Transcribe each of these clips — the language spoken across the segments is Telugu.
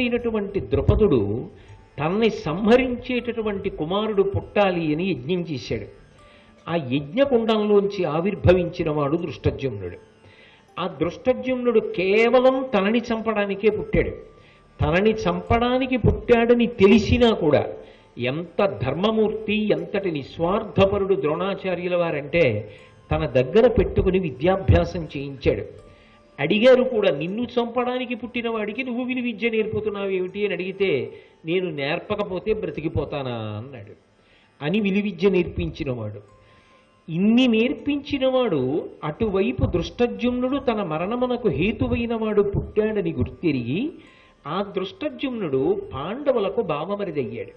శిష్యుడైనటువంటి ద్రుపదుడు తనని సంహరించేటటువంటి కుమారుడు పుట్టాలి అని యజ్ఞం చేశాడు. ఆ యజ్ఞకుండంలోంచి ఆవిర్భవించిన వాడు దృష్టద్యుమ్నుడు. ఆ దృష్టద్యుమ్నుడు కేవలం తనని చంపడానికే పుట్టాడు. తనని చంపడానికి పుట్టాడని తెలిసినా కూడా ఎంత ధర్మమూర్తి, ఎంతటి నిస్వార్థపరుడు ద్రోణాచార్యుల వారంటే తన దగ్గర పెట్టుకుని విద్యాభ్యాసం చేయించాడు. అడిగారు కూడా, నిన్ను చంపడానికి పుట్టిన వాడికి నువ్వు విలువిద్య నేర్పుతున్నావు ఏమిటి అని అడిగితే, నేను నేర్పకపోతే బ్రతికిపోతానా అన్నాడు. అని విలువిద్య నేర్పించినవాడు. ఇన్ని నేర్పించినవాడు అటువైపు దృష్టద్యుమ్నుడు తన మరణమునకు హేతువైన వాడు పుట్టాడని గుర్తిరిగి ఆ దృష్టద్యుమ్నుడు పాండవులకు బావమరిదయ్యాడు.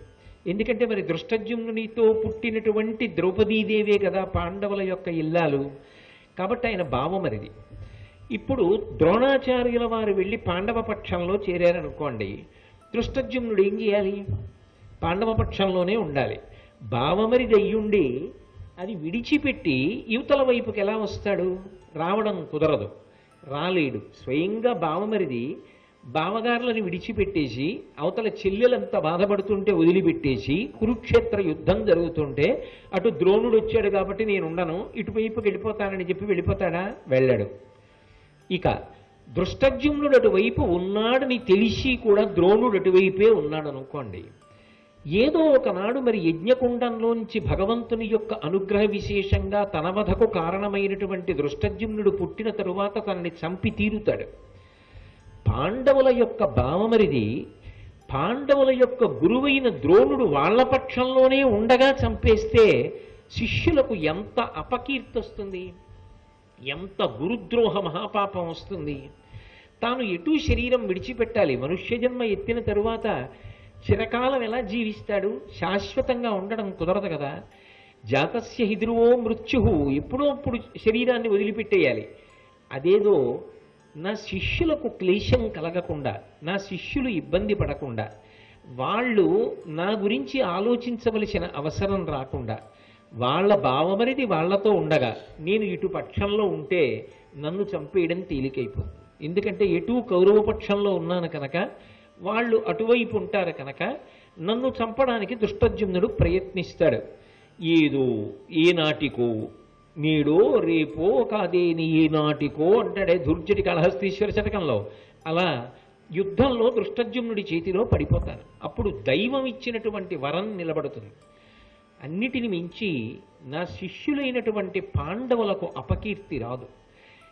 ఎందుకంటే మరి దృష్టద్యుమ్నునితో పుట్టినటువంటి ద్రౌపదీదేవే కదా పాండవుల యొక్క ఇల్లాలు, కాబట్టి ఆయన బావమరిది. ఇప్పుడు ద్రోణాచార్యుల వారు వెళ్ళి పాండవ పక్షంలో చేరారనుకోండి, దృష్టద్యుమ్నుడు ఏం చేయాలి? పాండవ పక్షంలోనే ఉండాలి. బావమరిది అయ్యుండి అది విడిచిపెట్టి యువతల వైపుకి ఎలా వస్తాడు? రావడం కుదరదు, రాలేడు. స్వయంగా బావమరిది బావగారులను విడిచిపెట్టేసి అవతల చెల్లెలంతా బాధపడుతుంటే వదిలిపెట్టేసి కురుక్షేత్ర యుద్ధం జరుగుతుంటే అటు ద్రోణుడు వచ్చాడు కాబట్టి నేను ఉండను, ఇటువైపుకి వెళ్ళిపోతానని చెప్పి వెళ్ళిపోతాడా? వెళ్ళాడు. ఇక దృష్టద్యుమ్నుడు అటువైపు ఉన్నాడని తెలిసి కూడా ద్రోణుడు అటువైపే ఉన్నాడు అనుకోండి. ఏదో ఒకనాడు మరి యజ్ఞకుండంలోంచి భగవంతుని యొక్క అనుగ్రహ విశేషంగా తన వధకు కారణమైనటువంటి దృష్టద్యుమ్నుడు పుట్టిన తరువాత తనని చంపి తీరుతాడు. పాండవుల యొక్క బావమరిది పాండవుల యొక్క గురువైన ద్రోణుడు వాళ్ల పక్షంలోనే ఉండగా చంపేస్తే శిష్యులకు ఎంత అపకీర్తి వస్తుంది, ఎంత గురుద్రోహ మహాపాపం వస్తుంది. తాను ఎటూ శరీరం విడిచిపెట్టాలి. మనుష్య జన్మ ఎత్తిన తరువాత చిరకాలం ఎలా జీవిస్తాడు? శాశ్వతంగా ఉండడం కుదరదు కదా. జాతస్య హి ధ్రువో మృత్యు, ఎప్పుడో అప్పుడు శరీరాన్ని వదిలిపెట్టేయాలి. అదేదో నా శిష్యులకు క్లేశం కలగకుండా, నా శిష్యులు ఇబ్బంది పడకుండా, వాళ్ళు నా గురించి ఆలోచించవలసిన అవసరం రాకుండా, వాళ్ళ బావమరిది వాళ్లతో ఉండగా నేను ఇటు పక్షంలో ఉంటే నన్ను చంపేయడం తేలికైపోతుంది. ఎందుకంటే ఎటు కౌరవ పక్షంలో ఉన్నాను కనుక, వాళ్ళు అటువైపు ఉంటారు కనుక నన్ను చంపడానికి దృష్టద్యుమ్నుడు ప్రయత్నిస్తాడు. ఏదో ఏనాటికో, నేడో రేపో కాదేని ఏనాటికో అంటాడే దుర్జటి కాళహస్తీశ్వర శతకంలో. అలా యుద్ధంలో దృష్టద్యుమ్నుడి చేతిలో పడిపోతాను. అప్పుడు దైవం ఇచ్చినటువంటి వరం నిలబడుతుంది. అన్నిటిని మించి నా శిష్యులైనటువంటి పాండవులకు అపకీర్తి రాదు.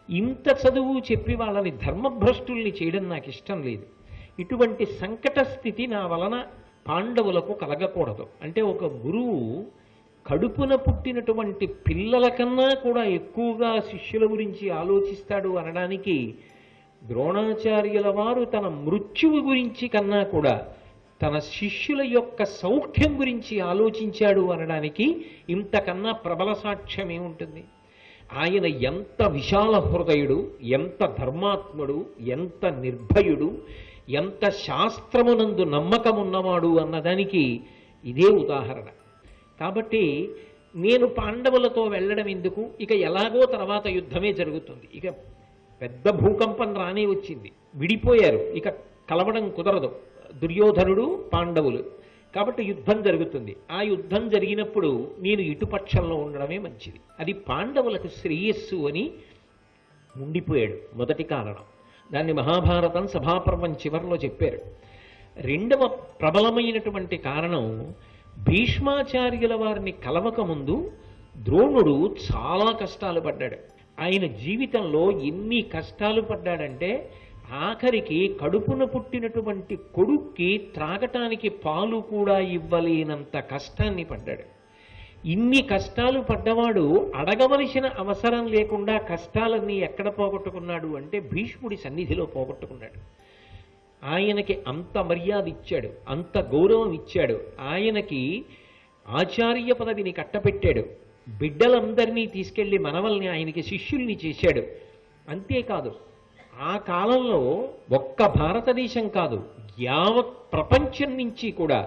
ఇంత చదువు చెప్పి వాళ్ళని ధర్మభ్రష్టుల్ని చేయడం నాకు ఇష్టం లేదు. ఇటువంటి సంకట స్థితి నా వలన పాండవులకు కలగకూడదు. అంటే ఒక గురువు కడుపున పుట్టినటువంటి పిల్లల కన్నా కూడా ఎక్కువగా శిష్యుల గురించి ఆలోచిస్తాడు అనడానికి ద్రోణాచార్యుల వారు తన మృత్యువు గురించి కన్నా కూడా తన శిష్యుల యొక్క సౌఖ్యం గురించి ఆలోచించాడు అనడానికి ఇంతకన్నా ప్రబల సాక్ష్యం ఏముంటుంది? ఆయన ఎంత విశాల హృదయుడు, ఎంత ధర్మాత్ముడు, ఎంత నిర్భయుడు, ఎంత శాస్త్రమునందు నమ్మకమున్నవాడు అన్నదానికి ఇదే ఉదాహరణ. కాబట్టి నేను పాండవులతో వెళ్ళడం ఎందుకు? ఇక ఎలాగో తర్వాత యుద్ధమే జరుగుతుంది. ఇక పెద్ద భూకంపం రానే వచ్చింది, విడిపోయారు, ఇక కలవడం కుదరదు దుర్యోధనుడు పాండవులు. కాబట్టి యుద్ధం జరుగుతుంది. ఆ యుద్ధం జరిగినప్పుడు నేను ఇటుపక్షంలో ఉండడమే మంచిది, అది పాండవులకు శ్రేయస్సు అని ఉండిపోయాడు. మొదటి కారణం. దాన్ని మహాభారతం సభాపర్వం చివరిలో చెప్పారు. రెండవ ప్రబలమైనటువంటి కారణం, భీష్మాచార్యుల వారిని కలవకముందు ద్రోణుడు చాలా కష్టాలు పడ్డాడు. ఆయన జీవితంలో ఎన్ని కష్టాలు పడ్డాడంటే ఆఖరికి కడుపున పుట్టినటువంటి కొడుక్కి త్రాగటానికి పాలు కూడా ఇవ్వలేనంత కష్టాన్ని పడ్డాడు. ఇన్ని కష్టాలు పడ్డవాడు అడగవలసిన అవసరం లేకుండా కష్టాలన్నీ ఎక్కడ పోగొట్టుకున్నాడు అంటే భీష్ముడి సన్నిధిలో పోగొట్టుకున్నాడు. ఆయనకి అంత మర్యాద ఇచ్చాడు, అంత గౌరవం ఇచ్చాడు, ఆయనకి ఆచార్య పదవిని కట్టపెట్టాడు, బిడ్డలందరినీ తీసుకెళ్లి మనవల్ని ఆయనకి శిష్యుల్ని చేశాడు. అంతేకాదు, ఆ కాలంలో ఒక్క భారతదేశం కాదు, యావత్ ప్రపంచం నుంచి కూడా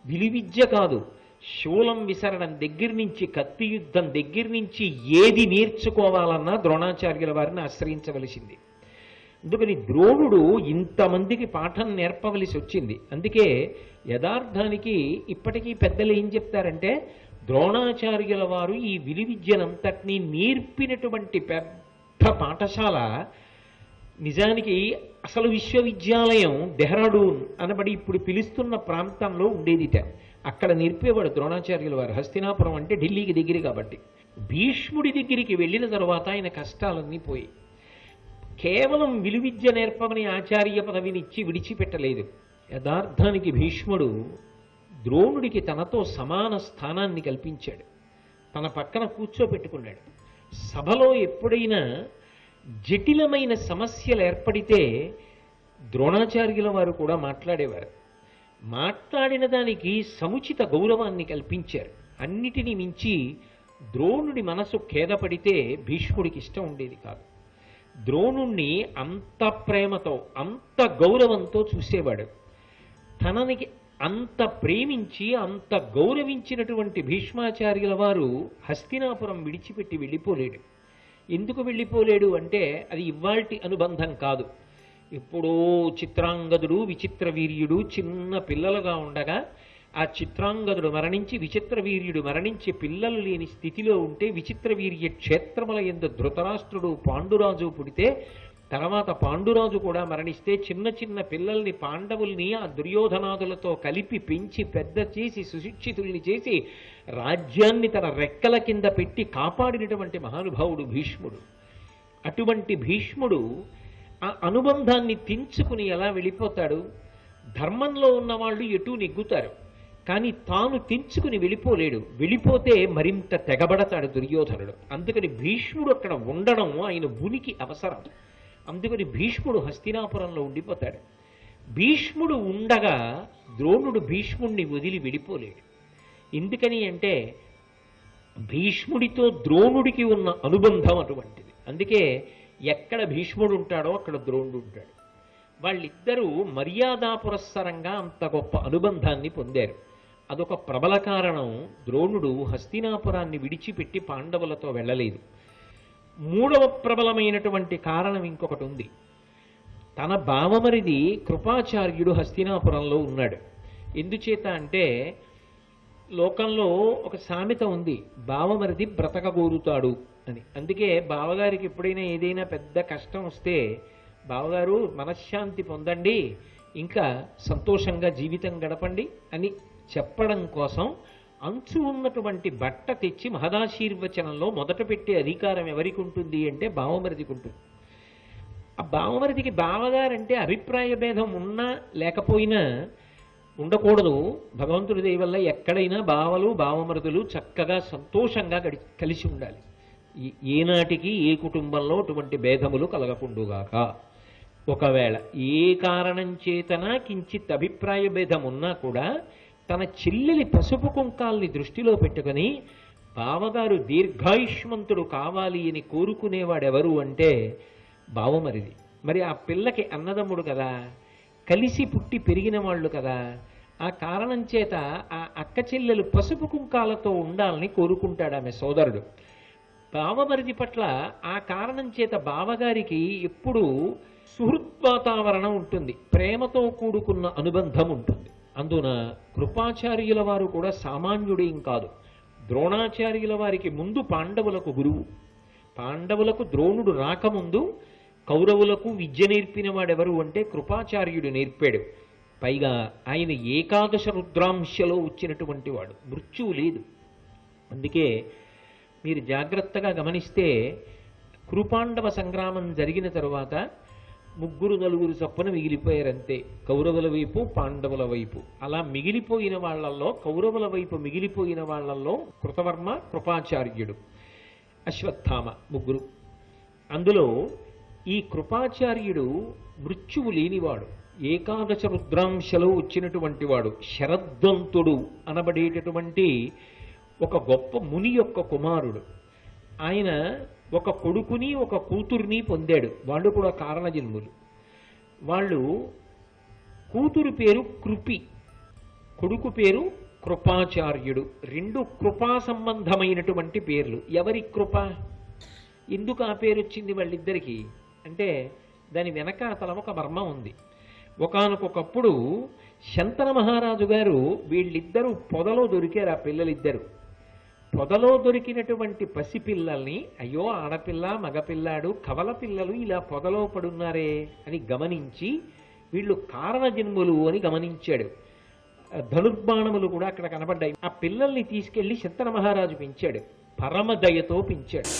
విలువిద్య కాదు, శూలం విసరడం దగ్గర నుంచి, కత్తి యుద్ధం దగ్గర నుంచి ఏది నేర్చుకోవాలన్నా ద్రోణాచార్యుల వారిని ఆశ్రయించవలసింది. అందుకని ద్రోణుడు ఇంతమందికి పాఠం నేర్పవలసి వచ్చింది. అందుకే యథార్థానికి ఇప్పటికీ పెద్దలు ఏం చెప్తారంటే, ద్రోణాచార్యుల వారు ఈ విలువిద్యనంతటినీ నేర్పినటువంటి పెద్ద పాఠశాల నిజానికి అసలు విశ్వవిద్యాలయం డెహ్రాడూన్ అనబడి ఇప్పుడు పిలుస్తున్న ప్రాంతంలో ఉండేదిట. అక్కడ నేర్పేవాడు ద్రోణాచార్యుల వారు. హస్తినాపురం అంటే ఢిల్లీకి దగ్గర కాబట్టి. భీష్ముడి దగ్గరికి వెళ్ళిన తర్వాత ఆయన కష్టాలన్నీ పోయి కేవలం విలువిద్య నేర్పమని ఆచార్య పదవిని ఇచ్చి విడిచిపెట్టలేదు. యథార్థానికి భీష్ముడు ద్రోణుడికి తనతో సమాన స్థానాన్ని కల్పించాడు. తన పక్కన కూర్చోపెట్టుకున్నాడు. సభలో ఎప్పుడైనా జటిలమైన సమస్యలు ఏర్పడితే ద్రోణాచార్యుల వారు కూడా మాట్లాడేవారు. మాట్లాడిన దానికి సముచిత గౌరవాన్ని కల్పించారు. అన్నిటినీ మించి ద్రోణుడి మనసు ఖేదపడితే భీష్ముడికి ఇష్టం ఉండేది కాదు. ద్రోణుణ్ణి అంత ప్రేమతో అంత గౌరవంతో చూసేవాడు. తననికి అంత ప్రేమించి అంత గౌరవించినటువంటి భీష్మాచార్యుల వారు హస్తినాపురం విడిచిపెట్టి వెళ్ళిపోలేడు. ఎందుకు వెళ్ళిపోలేడు అంటే అది ఇవాల్టి అనుబంధం కాదు. ఎప్పుడో చిత్రాంగదుడు విచిత్ర వీర్యుడు చిన్న పిల్లలుగా ఉండగా ఆ చిత్రాంగదుడు మరణించి విచిత్ర వీర్యుడు మరణించి పిల్లలు లేని స్థితిలో ఉంటే విచిత్ర వీర్య క్షేత్రముల యందు ధృతరాష్ట్రుడు పాండురాజు పుడితే తర్వాత పాండురాజు కూడా మరణిస్తే చిన్న చిన్న పిల్లల్ని పాండవుల్ని ఆ దుర్యోధనాదులతో కలిపి పెంచి పెద్ద చేసి సుశిక్షితుల్ని చేసి రాజ్యాన్ని తన రెక్కల కింద పెట్టి కాపాడినటువంటి మహానుభావుడు భీష్ముడు. అటువంటి భీష్ముడు ఆ అనుబంధాన్ని తెంచుకుని ఎలా వెళ్ళిపోతాడు? ధర్మంలో ఉన్నవాళ్ళు ఎటూ నెగ్గుతారు, కానీ తాను తెంచుకుని వెళ్ళిపోలేడు. వెళ్ళిపోతే మరింత తెగబడతాడు దుర్యోధనుడు. అందుకని భీష్ముడు అక్కడ ఉండడం ఆయన ఉనికి అవసరం. అందుకని భీష్ముడు హస్తినాపురంలో ఉండిపోతాడు. భీష్ముడు ఉండగా ద్రోణుడు భీష్ముడిని వదిలి వెళ్ళిపోలేడు. ఎందుకని అంటే భీష్ముడితో ద్రోణుడికి ఉన్న అనుబంధం అటువంటిది. అందుకే ఎక్కడ భీష్ముడు ఉంటాడో అక్కడ ద్రోణుడు ఉంటాడు. వాళ్ళిద్దరూ మర్యాదా పురస్సరంగా అంత గొప్ప అనుబంధాన్ని పొందారు. అదొక ప్రబల కారణం. ద్రోణుడు హస్తినాపురాన్ని విడిచిపెట్టి పాండవులతో వెళ్ళలేదు. మూడవ ప్రబలమైనటువంటి కారణం ఇంకొకటి ఉంది. తన బావమరిది కృపాచార్యుడు హస్తినాపురంలో ఉన్నాడు. ఎందుచేత అంటే లోకంలో ఒక సామెత ఉంది, బావమరిది బ్రతకగోరుతాడు అని. అందుకే బావగారికి ఎప్పుడైనా ఏదైనా పెద్ద కష్టం వస్తే, బావగారు మనశ్శాంతి పొందండి, ఇంకా సంతోషంగా జీవితం గడపండి అని చెప్పడం కోసం అంచు ఉన్నటువంటి బట్ట తెచ్చి మహదాశీర్వచనంలో మొదట పెట్టే అధికారం ఎవరికి ఉంటుంది అంటే బావమరిదికి ఉంటుంది. ఆ బావమరిదికి బావగారంటే అభిప్రాయ భేదం ఉన్నా లేకపోయినా ఉండకూడదు. భగవంతుడి దయ వల్ల ఎక్కడైనా బావలు బావమరుదులు చక్కగా సంతోషంగా కలిసి ఉండాలి. ఏనాటికి ఏ కుటుంబంలో అటువంటి భేదములు కలగకుండుగాక. ఒకవేళ ఏ కారణం చేతన కించిత్ అభిప్రాయ భేదం ఉన్నా కూడా తన చెల్లెలి పసుపు కుంకాల్ని దృష్టిలో పెట్టుకుని బావగారు దీర్ఘాయుష్మంతుడు కావాలి అని కోరుకునేవాడెవరు అంటే బావమరిది. మరి ఆ పిల్లకి అన్నదమ్ముడు కదా, కలిసి పుట్టి పెరిగిన వాళ్ళు కదా, ఆ కారణం చేత ఆ అక్క చెల్లెలు పసుపు కుంకాలతో ఉండాలని కోరుకుంటాడు ఆమె సోదరుడు. బావమరిది పట్ల ఆ కారణం చేత బావగారికి ఎప్పుడూ సుహృద్వాతావరణం ఉంటుంది, ప్రేమతో కూడుకున్న అనుబంధం ఉంటుంది. అందున కృపాచార్యుల వారు కూడా సామాన్యుడేం కాదు. ద్రోణాచార్యుల వారికి ముందు పాండవులకు గురువు. పాండవులకు ద్రోణుడు రాకముందు కౌరవులకు విద్య నేర్పిన వాడెవరు అంటే కృపాచార్యుడు నేర్పాడు. పైగా ఆయన ఏకాదశ రుద్రాంశలో వచ్చినటువంటి వాడు, మృత్యువు లేదు. అందుకే మీరు జాగ్రత్తగా గమనిస్తే కురుపాండవ సంగ్రామం జరిగిన తరువాత 3-4 చొప్పున మిగిలిపోయారంతే, కౌరవుల వైపు పాండవుల వైపు. అలా మిగిలిపోయిన వాళ్లలో కౌరవుల వైపు మిగిలిపోయిన వాళ్లలో కృతవర్మ, కృపాచార్యుడు, అశ్వత్థామ, 3. అందులో ఈ కృపాచార్యుడు మృత్యువు లేనివాడు, ఏకాదశ రుద్రాంశలో వచ్చినటువంటి వాడు, శరద్వంతుడు అనబడేటటువంటి ఒక గొప్ప ముని యొక్క కుమారుడు. ఆయన ఒక కొడుకుని ఒక కూతుర్ని పొందాడు. వాళ్ళు కూడా కారణజన్ములు. వాళ్ళు కూతురు పేరు కృపి, కొడుకు పేరు కృపాచార్యుడు. 2 కృపా సంబంధమైనటువంటి పేర్లు. ఎవరి కృప? ఎందుకు ఆ పేరు వచ్చింది వాళ్ళిద్దరికీ అంటే దాని వెనకాతల ఒక మర్మం ఉంది. ఒకానొకప్పుడు శంతన మహారాజు గారు వీళ్ళిద్దరూ పొదలో దొరికారు. ఆ పిల్లలిద్దరు పొదలో దొరికినటువంటి పసిపిల్లల్ని, అయ్యో ఆడపిల్ల మగపిల్లాడు కవల పిల్లలు ఇలా పొదలో పడున్నారే అని గమనించి వీళ్ళు కారణ జన్ములు అని గమనించాడు. ధనుర్బాణములు కూడా అక్కడ కనబడ్డాయి. ఆ పిల్లల్ని తీసుకెళ్లి శంతన మహారాజు పెంచాడు, పరమదయతో పెంచాడు.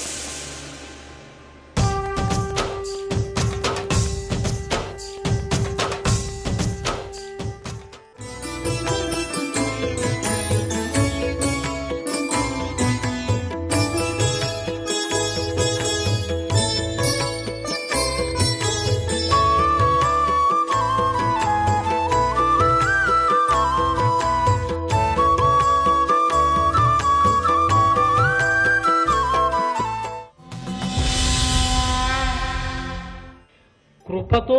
కృపతో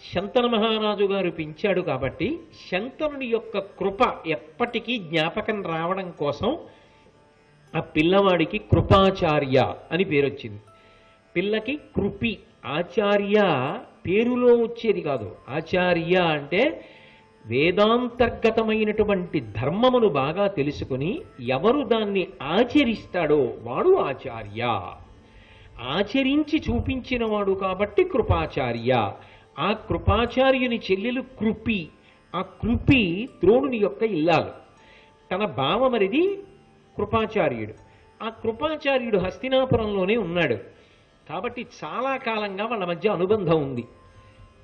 శంతన మహారాజు గారు పెంచాడు కాబట్టి శంతనుని యొక్క కృప ఎప్పటికీ జ్ఞాపకం రావడం కోసం ఆ పిల్లవాడికి కృపాచార్య అని పేరొచ్చింది. పిల్లకి కృపి, ఆచార్య పేరులో వచ్చేది కాదు. ఆచార్య అంటే వేదాంతర్గతమైనటువంటి ధర్మమును బాగా తెలుసుకుని ఎవరు దాన్ని ఆచరిస్తాడో వాడు ఆచార్య. ఆచరించి చూపించినవాడు కాబట్టి కృపాచార్య. ఆ కృపాచార్యుని చెల్లెలు కృపి. ఆ కృపి ద్రోణుని యొక్క ఇల్లాలు. తన బావమరిది కృపాచార్యుడు. ఆ కృపాచార్యుడు హస్తినాపురంలోనే ఉన్నాడు కాబట్టి చాలా కాలంగా వాళ్ళ మధ్య అనుబంధం ఉంది.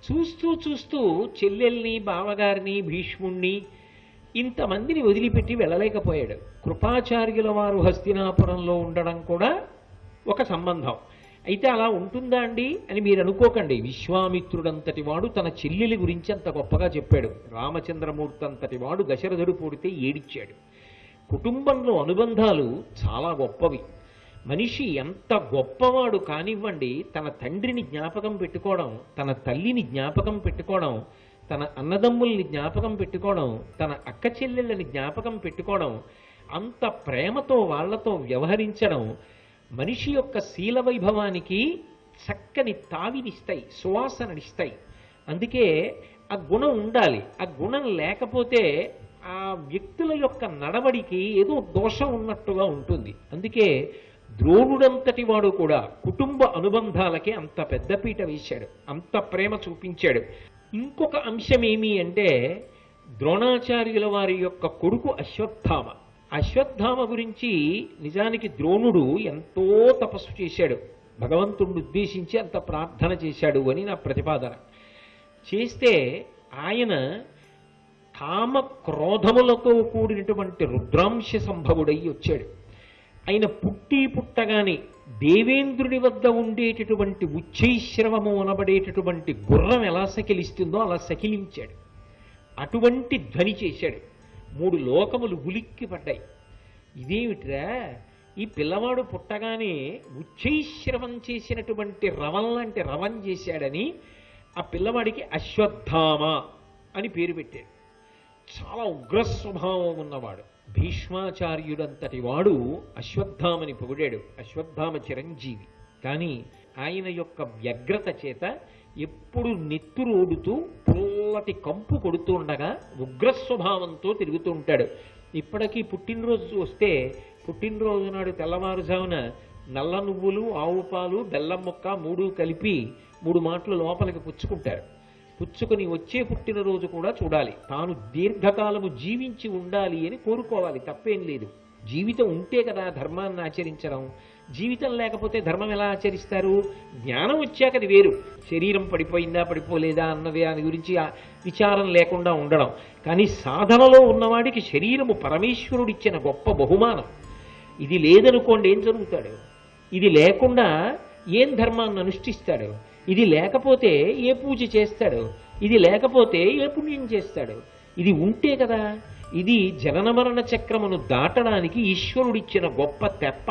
చూస్తూ చూస్తూ చెల్లెల్ని, బావగారిని, భీష్ముణ్ణి ఇంతమందిని వదిలిపెట్టి వెళ్ళలేకపోయాడు. కృపాచార్యుల వారు హస్తినాపురంలో ఉండడం కూడా ఒక సంబంధం. అయితే అలా ఉంటుందా అండి అని మీరు అనుకోకండి. విశ్వామిత్రుడంతటి వాడు తన చెల్లెలి గురించి అంత గొప్పగా చెప్పాడు. రామచంద్రమూర్తి అంతటి వాడు దశరథుడు పుడితే ఏడిచాడు. కుటుంబంలో అనుబంధాలు చాలా గొప్పవి. మనిషి ఎంత గొప్పవాడు కానివ్వండి, తన తండ్రిని జ్ఞాపకం పెట్టుకోవడం, తన తల్లిని జ్ఞాపకం పెట్టుకోవడం, తన అన్నదమ్ముల్ని జ్ఞాపకం పెట్టుకోవడం, తన అక్క చెల్లెళ్ళని జ్ఞాపకం పెట్టుకోవడం, అంత ప్రేమతో వాళ్లతో వ్యవహరించడం మనిషి యొక్క శీల వైభవానికి చక్కని తావినిస్తాయి, సువాసననిస్తాయి. అందుకే ఆ గుణం ఉండాలి. ఆ గుణం లేకపోతే ఆ వ్యక్తుల యొక్క నడవడికి ఏదో దోషం ఉన్నట్టుగా ఉంటుంది. అందుకే ద్రోణుడంతటి వాడు కూడా కుటుంబ అనుబంధాలకి అంత పెద్దపీట వేశాడు, అంత ప్రేమ చూపించాడు. ఇంకొక అంశం ఏమి అంటే ద్రోణాచార్యుల వారి యొక్క కొడుకు అశ్వత్థామ. అశ్వత్థామ గురించి నిజానికి ద్రోణుడు ఎంతో తపస్సు చేశాడు, భగవంతుడిని ఉద్దేశించి అంత ప్రార్థన చేశాడు అని నా ప్రతిపాదన. చేస్తే ఆయన కామ క్రోధములతో కూడినటువంటి రుద్రాంశ సంభవుడై వచ్చాడు. ఆయన పుట్టగానే దేవేంద్రుని వద్ద ఉండేటటువంటి ఉచ్చైశ్రవము అనబడేటటువంటి గుర్రం ఎలా సకిలిస్తుందో అలా సకిలించాడు. అటువంటి ధ్వని చేశాడు. 3 లోకములు ఉలిక్కి పడ్డాయి. ఇదేమిట్రా, ఈ పిల్లవాడు పుట్టగానే ఉచ్చైశ్రవం చేసినటువంటి రవం లాంటి రవం చేశాడని ఆ పిల్లవాడికి అశ్వత్థామ అని పేరు పెట్టాడు. చాలా ఉగ్ర స్వభావం ఉన్నవాడు. భీష్మాచార్యుడంతటి వాడు అశ్వత్థామని పొగిడాడు. అశ్వత్థామ చిరంజీవి. కానీ ఆయన యొక్క వ్యగ్రత చేత ఎప్పుడు నెత్తురోడుతూ పుల్లటి కంపు కొడుతూ ఉండగా ఉగ్రస్వభావంతో తిరుగుతూ ఉంటాడు. ఇప్పటికీ పుట్టినరోజు వస్తే పుట్టినరోజు నాడు తెల్లవారుజామున నల్ల నువ్వులు, ఆవు పాలు, బెల్లం ముక్క 3 కలిపి 3 మాటలు లోపలికి పుచ్చుకుంటారు. పుచ్చుకొని వచ్చే పుట్టినరోజు కూడా చూడాలి. తాను దీర్ఘకాలము జీవించి ఉండాలి అని కోరుకోవాలి, తప్పేం లేదు. జీవితం ఉంటే కదా ధర్మాన్ని ఆచరించడం. జీవితం లేకపోతే ధర్మం ఎలా ఆచరిస్తారు? జ్ఞానం వచ్చాక అది వేరు. శరీరం పడిపోయిందా పడిపోలేదా అన్నది దాని గురించి విచారం లేకుండా ఉండడం. కానీ సాధనలో ఉన్నవాడికి శరీరము పరమేశ్వరుడిచ్చిన గొప్ప బహుమానం. ఇది లేదనుకోండి ఏం జరుగుతాడు? ఇది లేకుండా ఏం ధర్మాన్ని అనుష్ఠిస్తాడు? ఇది లేకపోతే ఏ పూజ చేస్తాడు? ఇది లేకపోతే ఏ పుణ్యం చేస్తాడు? ఇది ఉంటే కదా. ఇది జనన మరణ చక్రమును దాటడానికి ఈశ్వరుడిచ్చిన గొప్ప తెప్ప.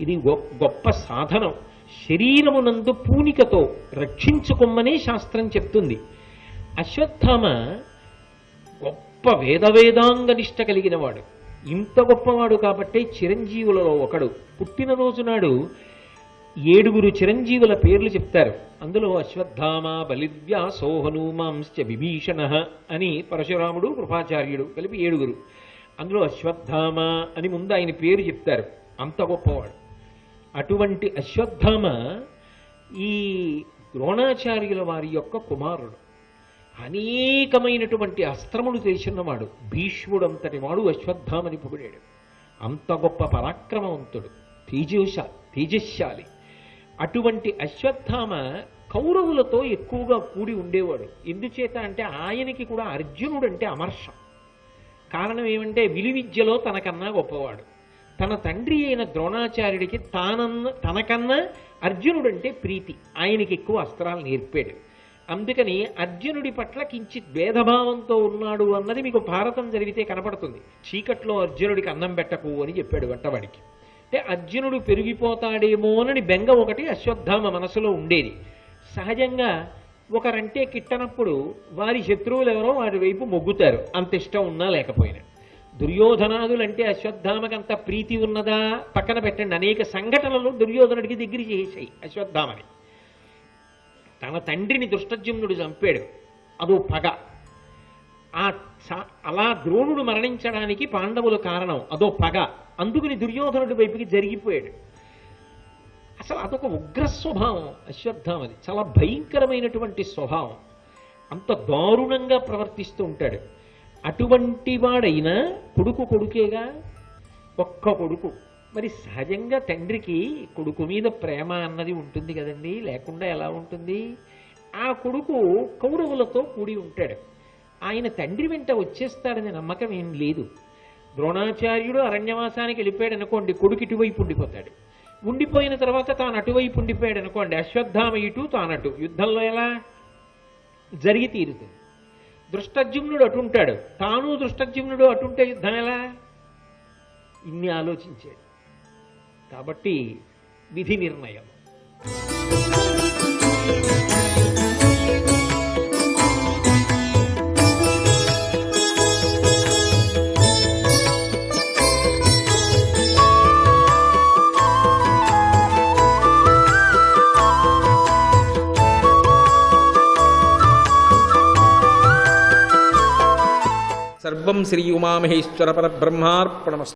ఇది గొప్ప సాధనం. శరీరమునందు పూనికతో రక్షించుకోమనే శాస్త్రం చెప్తుంది. అశ్వత్థామ గొప్ప వేదాంగ నిష్ట కలిగిన వాడు. ఇంత గొప్పవాడు కాబట్టే చిరంజీవులలో ఒకడు. పుట్టినరోజు నాడు 7 చిరంజీవుల పేర్లు చెప్తారు. అందులో అశ్వత్థామ, బలివ్యాసో, హనుమాంశ్చ విభీషణ అని పరశురాముడు, కృపాచార్యుడు కలిపి 7. అందులో అశ్వత్థామ అని ముందు ఆయన పేరు చెప్తారు, అంత గొప్పవాడు. అటువంటి అశ్వత్థామ ఈ ద్రోణాచార్యుల వారి యొక్క కుమారుడు. అనేకమైనటువంటి అస్త్రములు తెలిసినవాడు. భీష్ముడంతటి వాడు అశ్వత్థామని పొగిడాడు. అంత గొప్ప పరాక్రమవంతుడు, తేజశాలి. అటువంటి అశ్వత్థామ కౌరవులతో ఎక్కువగా కూడి ఉండేవాడు. ఎందుచేత అంటే ఆయనకి కూడా అర్జునుడంటే అమర్షం. కారణం ఏమంటే విలువిద్యలో తనకన్నా గొప్పవాడు. తన తండ్రి అయిన ద్రోణాచార్యుడికి తనకన్నా అర్జునుడంటే ప్రీతి. ఆయనకి ఎక్కువ అస్త్రాలు నేర్పాడు. అందుకని అర్జునుడి పట్ల కించిత్ భేదభావంతో ఉన్నాడు అన్నది మీకు భారతం జరిగితే కనపడుతుంది. చీకట్లో అర్జునుడికి అన్నం పెట్టకు అని చెప్పాడు వెంటవాడికి. అంటే అర్జునుడు పెరిగిపోతాడేమోనని బెంగ ఒకటి అశ్వత్థామ మనసులో ఉండేది. సహజంగా ఒకరంటే కిట్టనప్పుడు వారి శత్రువులు ఎవరో వారి వైపు మొగ్గుతారు, అంత ఇష్టం ఉన్నా లేకపోయినా. దుర్యోధనాదులంటే అశ్వత్థామకి అంత ప్రీతి ఉన్నదా పక్కన పెట్టండి. అనేక సంఘటనలు దుర్యోధనుడికి దగ్గర చేసాయి అశ్వత్థామని. తన తండ్రిని దుష్టజ్యుమ్నుడు చంపాడు, అదో పగ. అలా ద్రోణుడు మరణించడానికి పాండవుల కారణం, అదో పగ. అందుకని దుర్యోధనుడి వైపుకి జరిగిపోయాడు. అసలు అదొక ఉగ్ర స్వభావం అశ్వత్థామది, చాలా భయంకరమైనటువంటి స్వభావం. అంత దారుణంగా ప్రవర్తిస్తూ ఉంటాడు. అటువంటి వాడైనా కొడుకేగా, ఒక్క కొడుకు. మరి సహజంగా తండ్రికి కొడుకు మీద ప్రేమ అన్నది ఉంటుంది కదండి, లేకుండా ఎలా ఉంటుంది? ఆ కొడుకు కౌరవులతో కూడి ఉంటాడు. ఆయన తండ్రి వెంట వచ్చేస్తాడని నమ్మకం ఏం లేదు. ద్రోణాచార్యుడు అరణ్యవాసానికి వెళ్ళిపోయాడు అనుకోండి, కొడుకు ఇటువైపు ఉండిపోతాడు. ఉండిపోయిన తర్వాత తాను అటువైపు ఉండిపోయాడు అనుకోండి, అశ్వత్థామ ఇటు తానటు, యుద్ధంలో ఎలా జరిగి తీరుతుంది. దృష్టజ్యుమ్నుడు అటుంటాడు, తాను దృష్టజ్యుమ్నుడు అటుంటే యుద్ధం ఎలా? ఇన్ని ఆలోచించాడు. కాబట్టి విధి నిర్ణయం. సర్వం శ్రీ ఉమామహేశ్వర పరబ్రహ్మార్పణమస్తు.